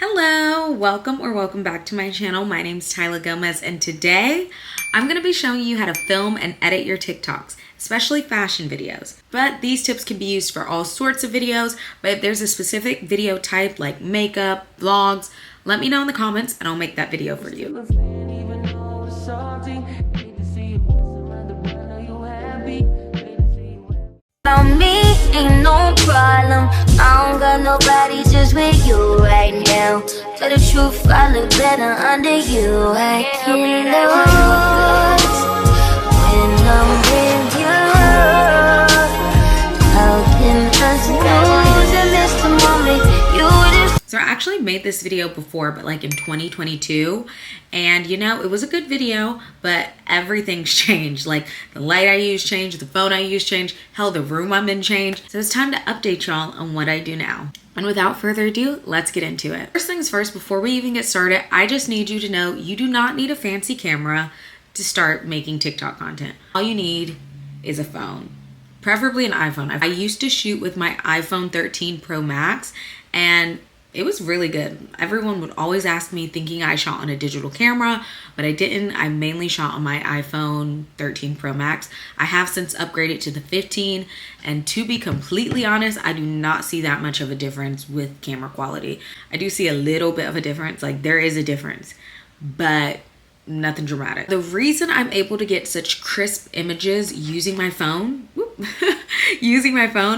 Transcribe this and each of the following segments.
Hello, welcome back to my channel. My name's Tyler Gomez, and today I'm going to be showing you how to film and edit your TikToks, especially fashion videos. But these tips can be used for all sorts of videos, but if there's a specific video type like makeup, vlogs, let me know in the comments and I'll make that video for you. Me ain't no problem. I don't got nobody just with you right now. Tell the truth, I look better under you. I can't lose when I'm with you. How can I lose and miss the moment you just... So I actually made this video before, but like in 2022, and you know, it was a good video, but everything's changed. Like the light I use changed, the phone I use changed, hell, the room I'm in changed. So it's time to update y'all on what I do now. And without further ado, let's get into it. First things first, before we even get started, I just need you to know you do not need a fancy camera to start making TikTok content. All you need is a phone, preferably an iPhone. I used to shoot with my iPhone 13 Pro Max, and it was really good. Everyone would always ask me, thinking I shot on a digital camera, but I didn't. I mainly shot on my iPhone 13 Pro Max. I have since upgraded to the 15, and to be completely honest, I do not see that much of a difference with camera quality. I do see a little bit of a difference, like there is a difference, but nothing dramatic. The reason I'm able to get such crisp images using my phone,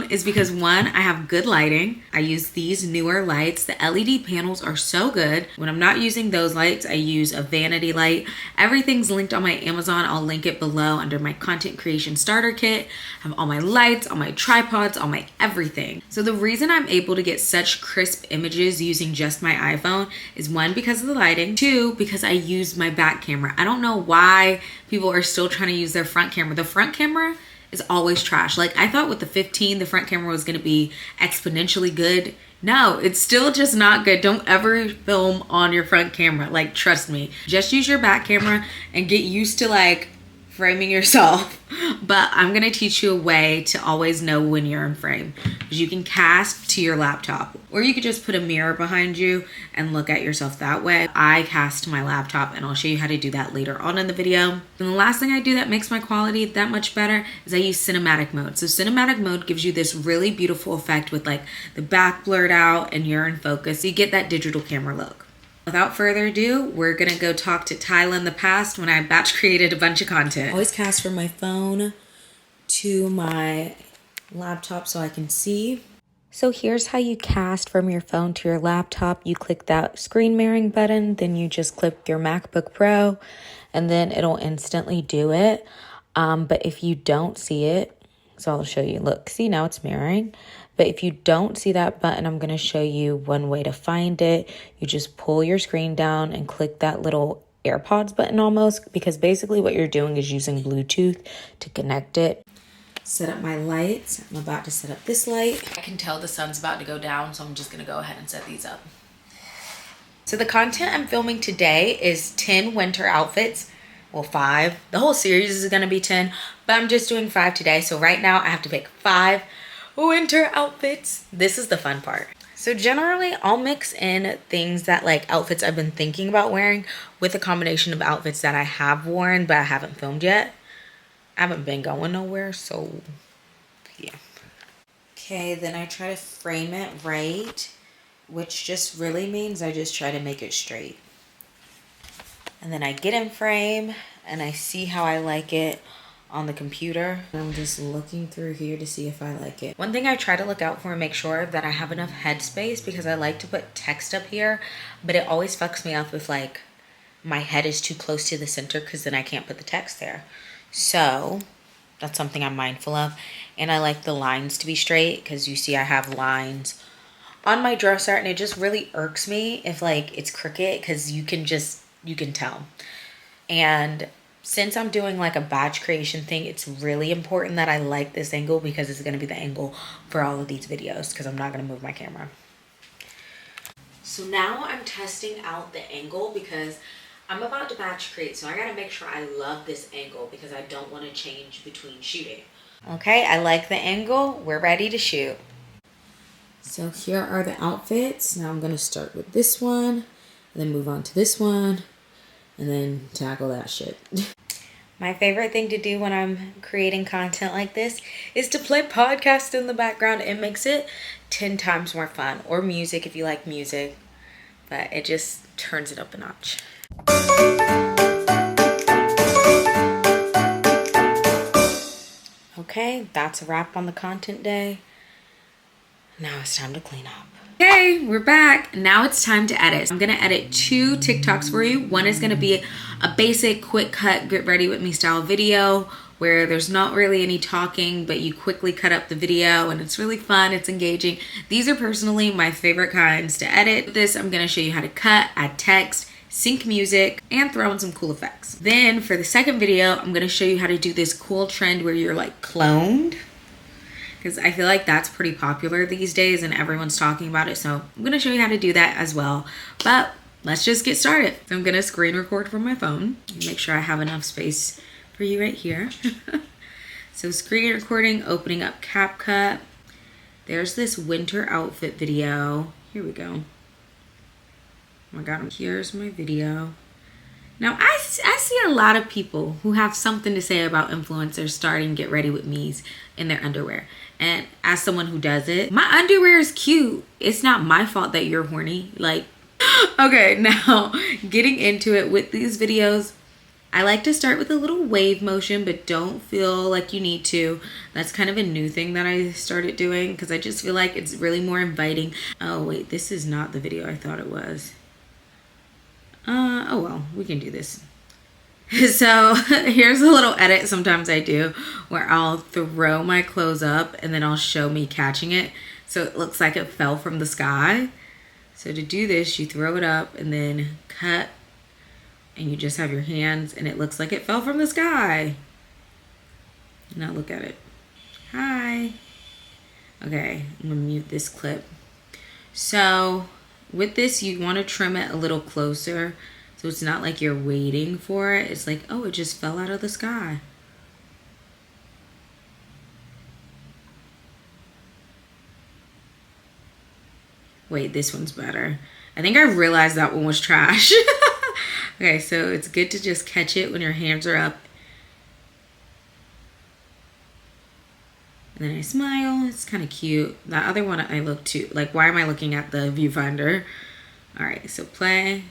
is because one, I have good lighting. I use these newer lights. The LED panels are so good. When I'm not using those lights, I use a vanity light. Everything's linked on my Amazon. I'll link it below under my content creation starter kit. I have all my lights, all my tripods, all my everything. So the reason I'm able to get such crisp images using just my iPhone is one, because of the lighting, two, because I use my back camera. I don't know why people are still trying to use their front camera. The front camera is always trash. Like I thought with the 15, the front camera was going to be exponentially good. No, it's still just not good. Don't ever film on your front camera. Like, trust me, just use your back camera and get used to like framing yourself. But I'm going to teach you a way to always know when you're in frame. You can cast to your laptop, or you could just put a mirror behind you and look at yourself that way. I cast to my laptop, and I'll show you how to do that later on in the video. And the last thing I do that makes my quality that much better is I use cinematic mode. So cinematic mode gives you this really beautiful effect with like the back blurred out and you're in focus. So you get that digital camera look. Without further ado, we're gonna go talk to Tyla in the past when I batch created a bunch of content. I always cast from my phone to my laptop so I can see. So here's how you cast from your phone to your laptop. You click that screen mirroring button, then you just click your MacBook Pro, and then it'll instantly do it. But if you don't see it, so I'll show you. Look, see, now it's mirroring. But if you don't see that button, I'm going to show you one way to find it. You just pull your screen down and click that little AirPods button almost, because basically what you're doing is using Bluetooth to connect it. Set up my lights. I'm about to set up this light. I can tell the sun's about to go down, so I'm just going to go ahead and set these up. So the content I'm filming today is 10 winter outfits. Well, 5. The whole series is going to be 10, but I'm just doing 5 today. So right now I have to pick 5 winter outfits. This is the fun part. So generally I'll mix in things that like outfits I've been thinking about wearing with a combination of outfits that I have worn but I haven't filmed yet. I haven't been going nowhere, so yeah. Okay, then I try to frame it right, which just really means I just try to make it straight. And then I get in frame and I see how I like it on the computer. I'm just looking through here to see if I like it. One thing I try to look out for and make sure that I have enough headspace, because I like to put text up here, but it always fucks me up if like my head is too close to the center, because then I can't put the text there. So that's something I'm mindful of. And I like the lines to be straight, because you see I have lines on my dress art, and it just really irks me if like it's crooked, because you can tell. And since I'm doing like a batch creation thing, it's really important that I like this angle, because it's going to be the angle for all of these videos, because I'm not going to move my camera. So now I'm testing out the angle, because I'm about to batch create, so I got to make sure I love this angle, because I don't want to change between shooting. Okay, I like the angle. We're ready to shoot. So here are the outfits. Now I'm going to start with this one, and then move on to this one, and then tackle that shit. My favorite thing to do when I'm creating content like this is to play podcast in the background. It makes it 10 times more fun. Or music if you like music. But it just turns it up a notch. Okay, that's a wrap on the content day. Now it's time to clean up. Okay, we're back. Now it's time to edit. I'm gonna edit 2 TikToks for you. One is gonna be a basic, quick cut, get ready with me style video where there's not really any talking, but you quickly cut up the video and it's really fun, it's engaging. These are personally my favorite kinds to edit. With this, I'm gonna show you how to cut, add text, sync music, and throw in some cool effects. Then for the second video, I'm gonna show you how to do this cool trend where you're like cloned, because I feel like that's pretty popular these days and everyone's talking about it. So I'm gonna show you how to do that as well. But let's just get started. So I'm gonna screen record from my phone. Make sure I have enough space for you right here. So screen recording, opening up CapCut. There's this winter outfit video. Here we go. Oh my God, here's my video. Now, I see a lot of people who have something to say about influencers starting Get Ready With Me's in their underwear. And as someone who does it, my underwear is cute. It's not my fault that you're horny. Like, okay, now getting into it with these videos, I like to start with a little wave motion, but don't feel like you need to. That's kind of a new thing that I started doing because I just feel like it's really more inviting. Oh, wait, this is not the video I thought it was. Oh well, we can do this. So here's a little edit sometimes I do where I'll throw my clothes up and then I'll show me catching it so it looks like it fell from the sky. So to do this, you throw it up and then cut, and you just have your hands and it looks like it fell from the sky. Now look at it. Hi. Okay, I'm gonna mute this clip. So with this, you want to trim it a little closer so it's not like you're waiting for it. It's like, oh, it just fell out of the sky. Wait, this one's better. I think I realized that one was trash. Okay, so it's good to just catch it when your hands are up. And then I smile. It's kind of cute. That other one I look too. Like, why am I looking at the viewfinder? All right, so play.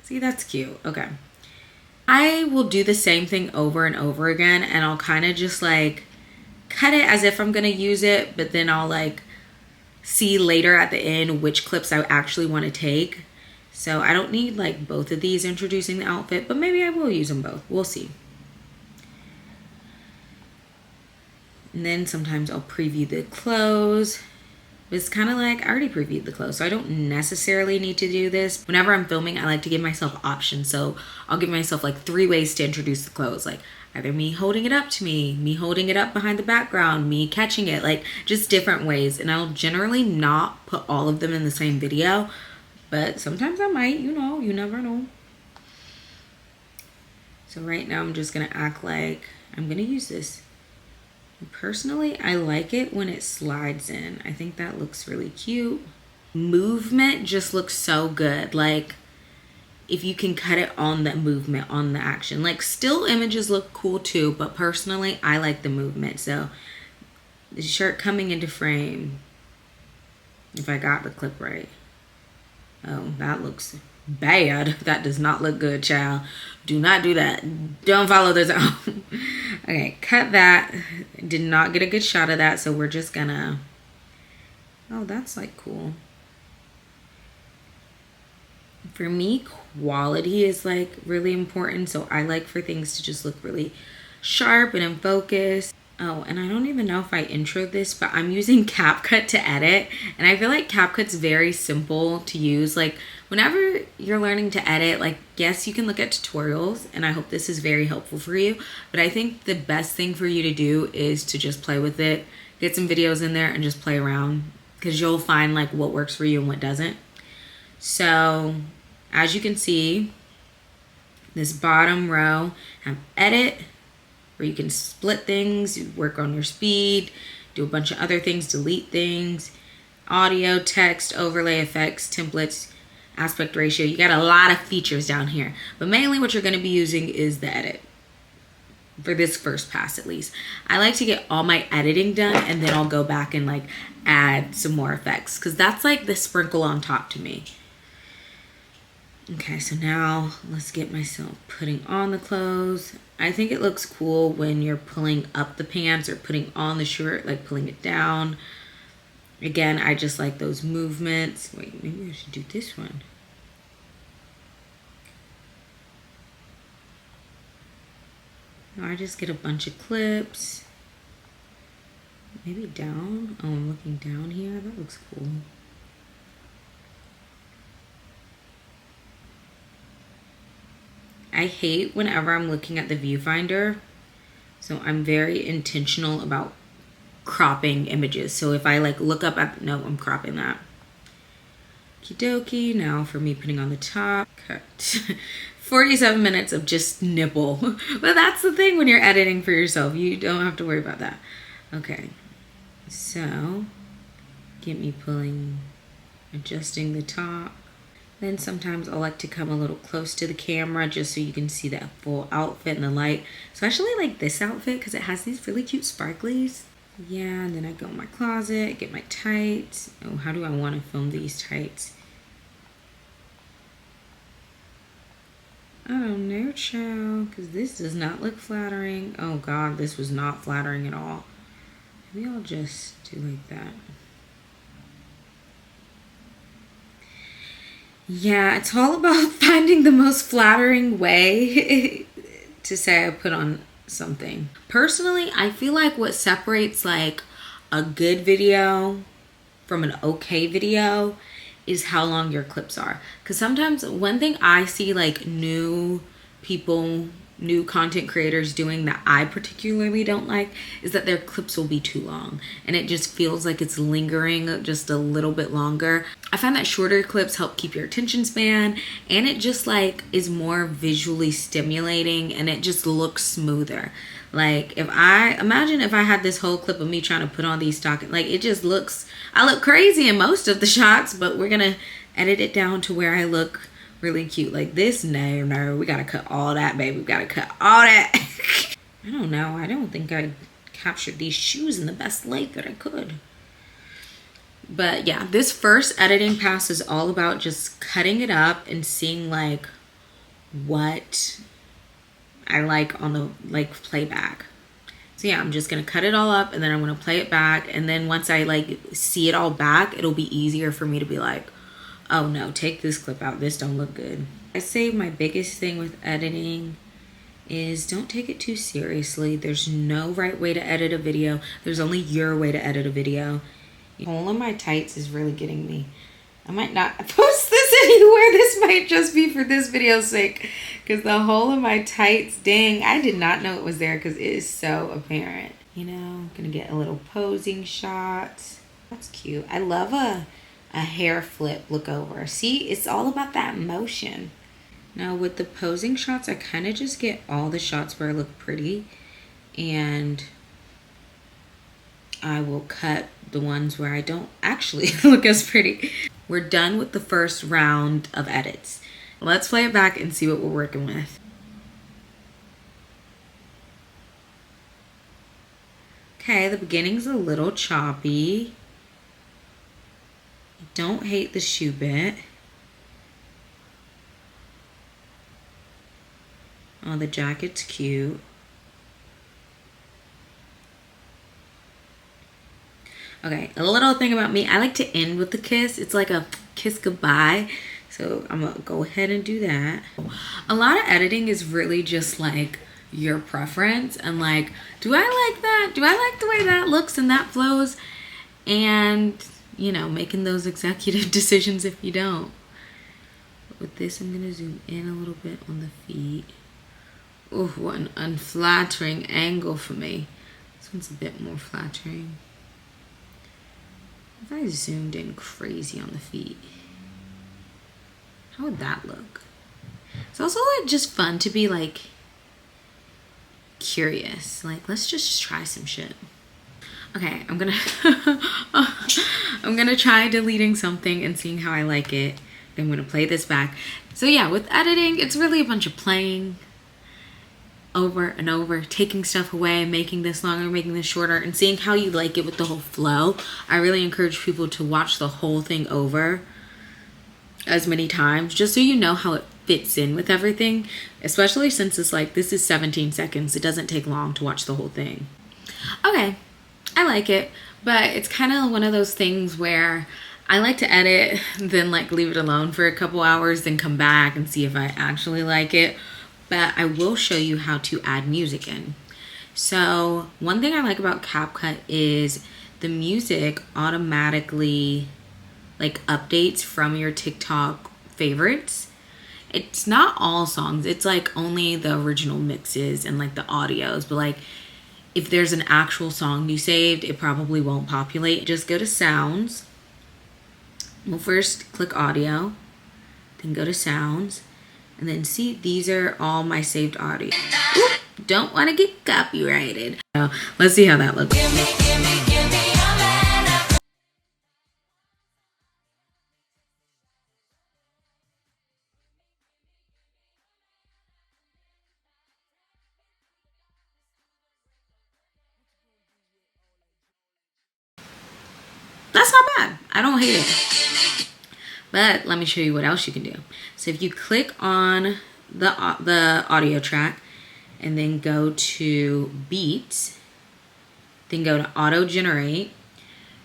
See, that's cute. Okay. I will do the same thing over and over again, and I'll kind of just like cut it as if I'm going to use it, but then I'll like see later at the end which clips I actually want to take. So I don't need like both of these introducing the outfit, but maybe I will use them both. We'll see. And then sometimes I'll preview the clothes. It's kind of like I already previewed the clothes, so I don't necessarily need to do this. Whenever I'm filming, I like to give myself options. So I'll give myself like 3 ways to introduce the clothes. Like either me holding it up to me holding it up behind the background, me catching it, like just different ways. And I'll generally not put all of them in the same video, but sometimes I might, you know, you never know. So right now I'm just gonna act like I'm gonna use this. Personally, I like it when it slides in. I think that looks really cute. Movement just looks so good. Like if you can cut it on the movement, on the action. Like still images look cool too, but personally, I like the movement. So the shirt coming into frame, if I got the clip right. Oh, that looks bad. That does not look good, child. Do not do that. Don't follow this out. Okay, cut that. Did not get a good shot of that, so we're just gonna... Oh, that's like cool. For me, quality is like really important, so I like for things to just look really sharp and in focus. Oh, and I don't even know if I introed this, but I'm using CapCut to edit. And I feel like CapCut's very simple to use. Like, whenever you're learning to edit, like, yes, you can look at tutorials, and I hope this is very helpful for you. But I think the best thing for you to do is to just play with it, get some videos in there, and just play around. Because you'll find, like, what works for you and what doesn't. So, as you can see, this bottom row, have edit, where you can split things, you work on your speed, do a bunch of other things, delete things, audio, text, overlay, effects, templates, aspect ratio. You got a lot of features down here, but mainly what you're going to be using is the edit for this first pass. At least I like to get all my editing done, and then I'll go back and like add some more effects, because that's like the sprinkle on top to me. Okay, so now let's get myself putting on the clothes. I think it looks cool when you're pulling up the pants or putting on the shirt, like pulling it down. Again, I just like those movements. Wait, maybe I should do this one. Now I just get a bunch of clips. Maybe down. Oh, I'm looking down here. That looks cool. I hate whenever I'm looking at the viewfinder, so I'm very intentional about cropping images. So if I like look up at, no, I'm cropping that. Okie dokie. Now for me putting on the top. Cut. 47 minutes of just nipple. But that's the thing when you're editing for yourself. You don't have to worry about that. Okay. So get me pulling, adjusting the top. Then sometimes I like to come a little close to the camera just so you can see that full outfit in the light. So I actually like this outfit because it has these really cute sparklies. Yeah, and then I go in my closet, get my tights. Oh, how do I want to film these tights? I don't know, child, because this does not look flattering. Oh God, this was not flattering at all. Maybe I'll just do like that. Yeah, it's all about finding the most flattering way to say I put on something. Personally, I feel like what separates like a good video from an okay video is how long your clips are. Because sometimes one thing I see like new people, new content creators doing that I particularly don't like is that their clips will be too long, and it just feels like it's lingering just a little bit longer. I find that shorter clips help keep your attention span, and it just like is more visually stimulating, and it just looks smoother. Like if I had this whole clip of me trying to put on these stockings, like it just looks, I look crazy in most of the shots, but we're gonna edit it down to where I look really cute. Like this, no, we gotta cut all that, baby. We gotta cut all that. I don't know. I don't think I captured these shoes in the best light that I could. But yeah, this first editing pass is all about just cutting it up and seeing like what I like on the like playback. So yeah, I'm just gonna cut it all up and then I'm gonna play it back. And then once I like see it all back, it'll be easier for me to be like, oh no, take this clip out. This don't look good. I say my biggest thing with editing is don't take it too seriously. There's no right way to edit a video. There's only your way to edit a video. The hole in my tights is really getting me. I might not post this anywhere. This might just be for this video's sake. Because the hole in my tights, dang, I did not know it was there because it is so apparent. You know, I'm gonna get a little posing shot. That's cute. I love a hair flip look over. See, it's all about that motion. Now with the posing shots, I kind of just get all the shots where I look pretty, and I will cut the ones where I don't actually look as pretty. We're done with the first round of edits. Let's play it back and see what we're working with. Okay, the beginning's a little choppy. Don't hate the shoe bit. Oh, the jacket's cute. Okay, a little thing about me, I like to end with the kiss. It's like a kiss goodbye. So I'm gonna go ahead and do that. A lot of editing is really just like your preference and like, do I like that? Do I like the way that looks and that flows? And you know, making those executive decisions if you don't. But with this, I'm gonna zoom in a little bit on the feet. Oh, what an unflattering angle for me. This one's a bit more flattering. If I zoomed in crazy on the feet, how would that look? It's also like just fun to be like curious. Like, let's just try some shit. Okay, I'm gonna I'm gonna try deleting something and seeing how I like it. I'm gonna play this back. So yeah, with editing, it's really a bunch of playing over and over, taking stuff away, making this longer, making this shorter, and seeing how you like it with the whole flow. I really encourage people to watch the whole thing over as many times, just so you know how it fits in with everything, especially since it's like, this is 17 seconds. It doesn't take long to watch the whole thing. Okay, I like it, but it's kind of one of those things where I like to edit, then like leave it alone for a couple hours, then come back and see if I actually like it. But I will show you how to add music in. So one thing I like about CapCut is the music automatically like updates from your TikTok favorites. It's not all songs, it's like only the original mixes and like the audios, but like if there's an actual song you saved, it probably won't populate. Just go to sounds. We'll first click audio, then go to sounds. And then see, these are all my saved audio. Oop, don't want to get copyrighted. So let's see how that looks. That's not bad. I don't hate it. But let me show you what else you can do. So if you click on the audio track and then go to beats, then go to auto generate,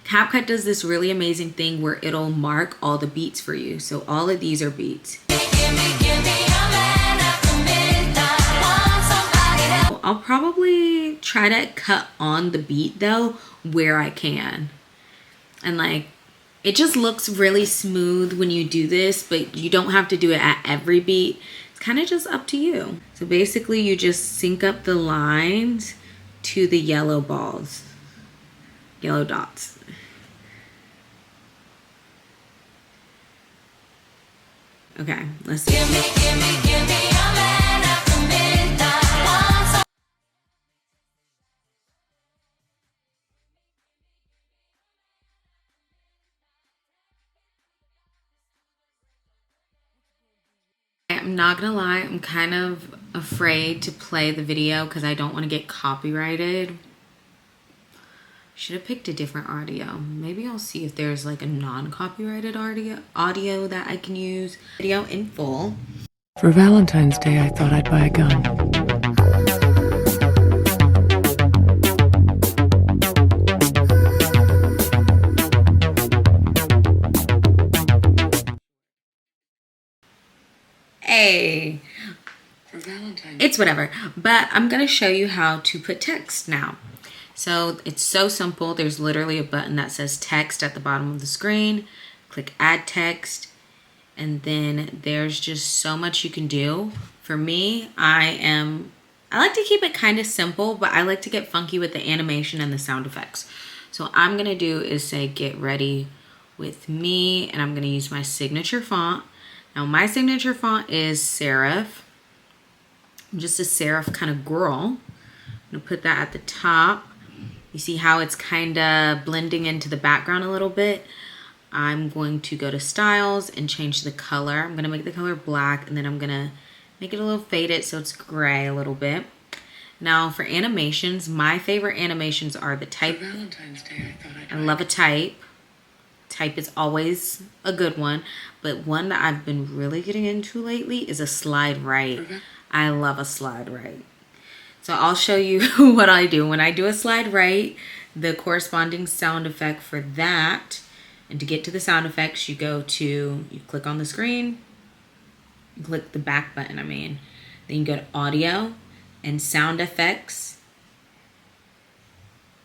CapCut does this really amazing thing where it'll mark all the beats for you. So all of these are beats. I'll probably try to cut on the beat though where I can. And like, it just looks really smooth when you do this, but you don't have to do it at every beat. It's kind of just up to you. So basically you just sync up the lines to the yellow balls, yellow dots. Okay, let's see. I'm not gonna lie, I'm kind of afraid to play the video because I don't want to get copyrighted. Should have picked a different audio. Maybe I'll see if there's like a non-copyrighted audio that I can use. Video in full. For Valentine's Day, I thought I'd buy a gun. Hey, For Valentine's it's whatever. But I'm gonna show you how to put text now. So it's so simple. There's literally a button that says text at the bottom of the screen. Click add text, and then there's just so much you can do. For me, I like to keep it kind of simple, but I like to get funky with the animation and the sound effects. So what I'm gonna do is say get ready with me, and I'm gonna use my signature font. Now my signature font is serif. I'm just a serif kind of girl. I'm gonna put that at the top. You see how it's kind of blending into the background a little bit? I'm going to go to styles and change the color. I'm gonna make the color black, and then I'm gonna make it a little faded so it's gray a little bit. Now for animations, my favorite animations are the type. For Valentine's Day, I love a type. Type is always a good one, but one that I've been really getting into lately is a slide right. I love a slide right. So I'll show you what I do. When I do a slide right, the corresponding sound effect for that, and to get to the sound effects, you click on the screen, you click the back button, then you go to audio and sound effects,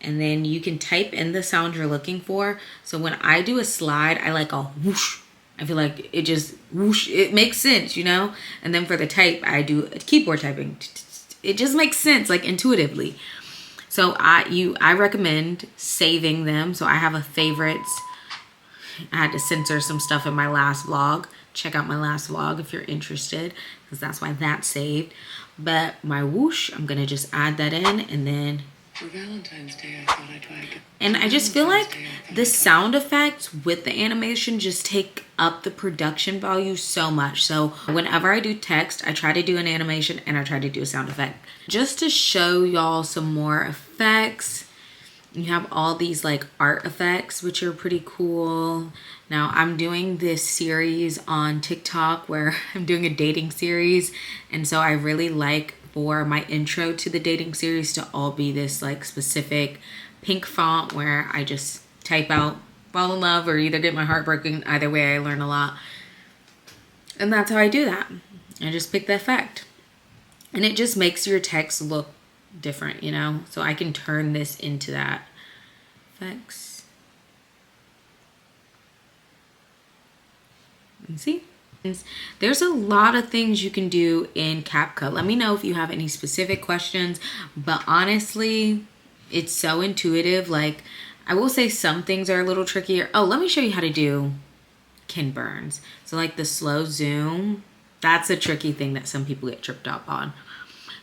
and then you can type in the sound you're looking for. So when I do a slide, I like a whoosh. I feel like it just whoosh, it makes sense, you know? And then for the type, I do keyboard typing. It just makes sense, like intuitively. So I recommend saving them. So I have a favorites. I had to censor some stuff in my last vlog. Check out my last vlog if you're interested, because that's why that's saved. But my whoosh, I'm gonna just add that in, and then For Valentine's Day, I thought I'd buy a gun. And I just feel like the sound effects with the animation just take up the production value so much. So whenever I do text, I try to do an animation and I try to do a sound effect. Just to show y'all some more effects, you have all these like art effects, which are pretty cool. Now I'm doing this series on TikTok where I'm doing a dating series. And so I really like for my intro to the dating series to all be this like specific pink font where I just type out fall in love or either get my heart broken. Either way, I learn a lot. And that's how I do that. I just pick the effect. And it just makes your text look different, you know? So I can turn this into that. Effects. And see? There's a lot of things you can do in CapCut. Let me know if you have any specific questions, but honestly, it's so intuitive. Like, I will say some things are a little trickier. Oh, let me show you how to do Ken Burns. So like the slow zoom, that's a tricky thing that some people get tripped up on.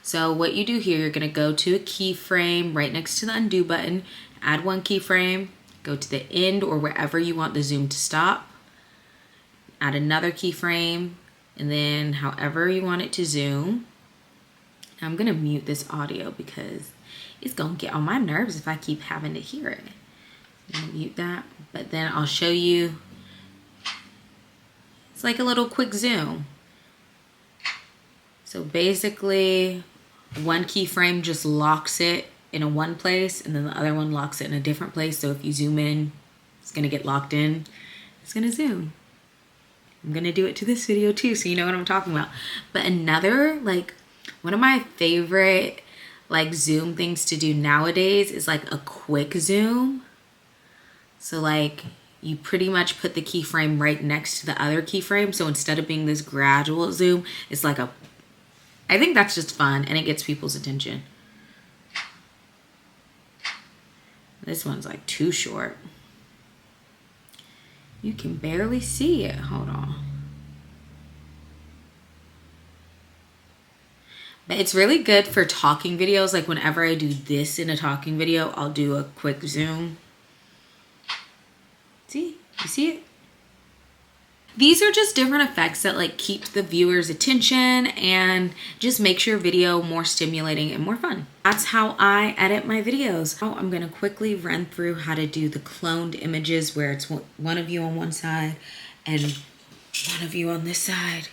So what you do here, you're gonna go to a keyframe right next to the undo button, add one keyframe, go to the end or wherever you want the zoom to stop, add another keyframe, and then however you want it to zoom. Now I'm gonna mute this audio because it's gonna get on my nerves if I keep having to hear it. I'm gonna mute that, but then I'll show you. It's like a little quick zoom. So basically, one keyframe just locks it in a one place, and then the other one locks it in a different place. So if you zoom in, it's gonna get locked in. It's gonna zoom. I'm gonna do it to this video too, so you know what I'm talking about. But another, like, one of my favorite, like, zoom things to do nowadays is, like, a quick zoom. So, like, you pretty much put the keyframe right next to the other keyframe. So instead of being this gradual zoom, it's like a... I think that's just fun, and it gets people's attention. This one's, like, too short. You can barely see it. Hold on. But it's really good for talking videos. Like whenever I do this in a talking video, I'll do a quick zoom. See? You see it? These are just different effects that like keep the viewer's attention and just makes your video more stimulating and more fun. That's how I edit my videos. Now I'm gonna quickly run through how to do the cloned images where it's one of you on one side and one of you on this side.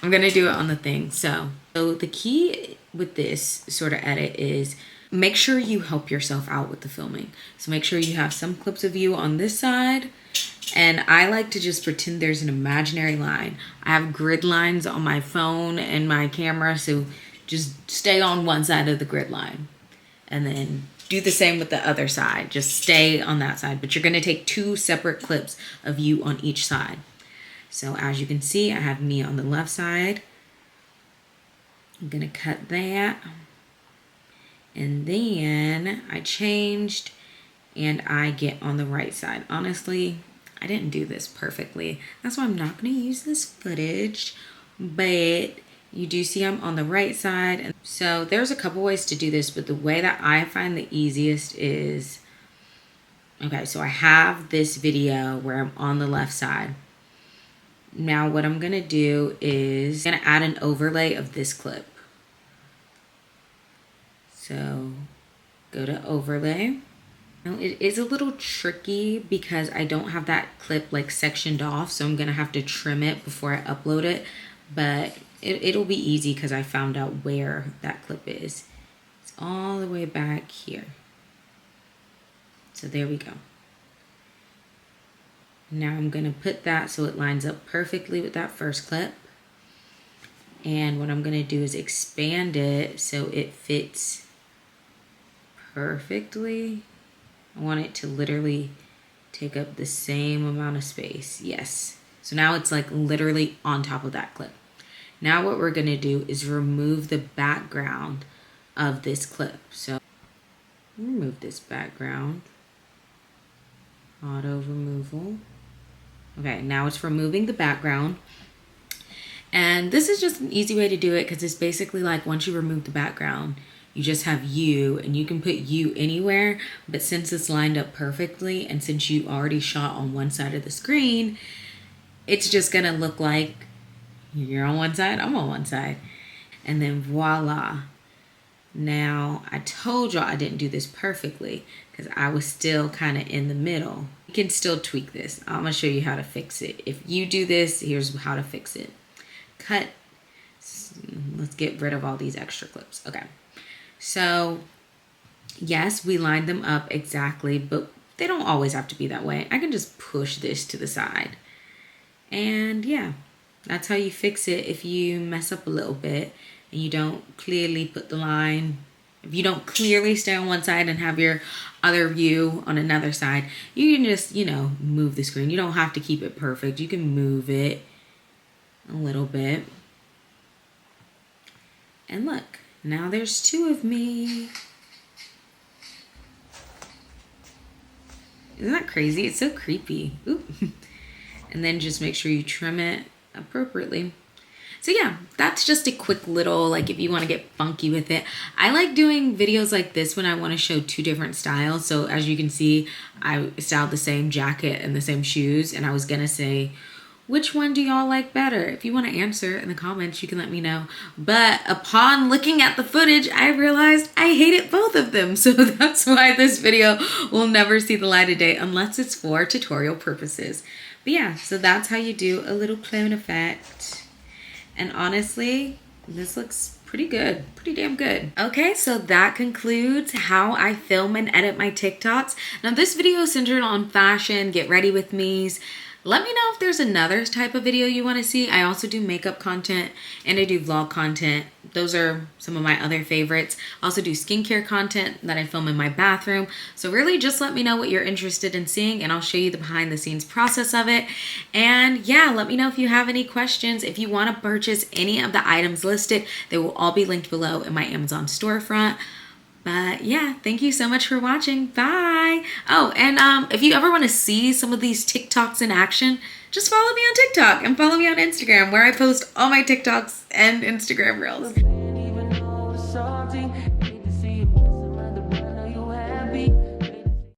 I'm gonna do it on the thing. So the key with this sort of edit is make sure you help yourself out with the filming. So make sure you have some clips of you on this side. And I like to just pretend there's an imaginary line. I have grid lines on my phone and my camera, so just stay on one side of the grid line. And then do the same with the other side. Just stay on that side. But you're gonna take two separate clips of you on each side. So as you can see, I have me on the left side. I'm gonna cut that. And then I changed and I get on the right side. Honestly, I didn't do this perfectly. That's why I'm not gonna use this footage, but you do see I'm on the right side. And so there's a couple ways to do this, but the way that I find the easiest is, okay, so I have this video where I'm on the left side. Now what I'm gonna do is I'm gonna add an overlay of this clip. So go to overlay. Now it is a little tricky because I don't have that clip like sectioned off, so I'm gonna have to trim it before I upload it, but it'll be easy because I found out where that clip is. It's all the way back here. So there we go. Now I'm gonna put that so it lines up perfectly with that first clip. And what I'm gonna do is expand it so it fits perfectly. I want it to literally take up the same amount of space. Yes. So now it's like literally on top of that clip. Now what we're gonna do is remove the background of this clip. So remove this background. Auto removal. Okay, now it's removing the background. And this is just an easy way to do it because it's basically like once you remove the background, you just have you, and you can put you anywhere, but since it's lined up perfectly and since you already shot on one side of the screen, it's just gonna look like you're on one side, I'm on one side. And then voila. Now, I told y'all I didn't do this perfectly because I was still kind of in the middle. You can still tweak this. I'm going to show you how to fix it. If you do this, here's how to fix it. Cut. Let's get rid of all these extra clips. Okay. So, yes, we lined them up exactly, but they don't always have to be that way. I can just push this to the side. And yeah, that's how you fix it if you mess up a little bit and you don't clearly put the line. If you don't clearly stay on one side and have your other view on another side, you can just, move the screen. You don't have to keep it perfect. You can move it a little bit. And look, now there's two of me. Isn't that crazy? It's so creepy. Ooh. And then just make sure you trim it appropriately. So yeah, that's just a quick little, like, if you want to get funky with it. I like doing videos like this when I want to show two different styles. So as you can see, I styled the same jacket and the same shoes, and I was gonna say, which one do y'all like better? If you want to answer in the comments, you can let me know. But upon looking at the footage, I realized I hated both of them. So that's why this video will never see the light of day unless it's for tutorial purposes. But yeah, so that's how you do a little clone effect. And honestly, this looks pretty good, pretty damn good. Okay, so that concludes how I film and edit my TikToks. Now this video is centered on fashion, get ready with me's. Let me know if there's another type of video you want to see. I also do makeup content and I do vlog content. Those are some of my other favorites. I also do skincare content that I film in my bathroom. So really just let me know what you're interested in seeing and I'll show you the behind the scenes process of it. And yeah, let me know if you have any questions. If you want to purchase any of the items listed, they will all be linked below in my Amazon storefront. But yeah, thank you so much for watching. Bye. Oh, and if you ever want to see some of these TikToks in action, just follow me on TikTok and follow me on Instagram where I post all my TikToks and Instagram reels.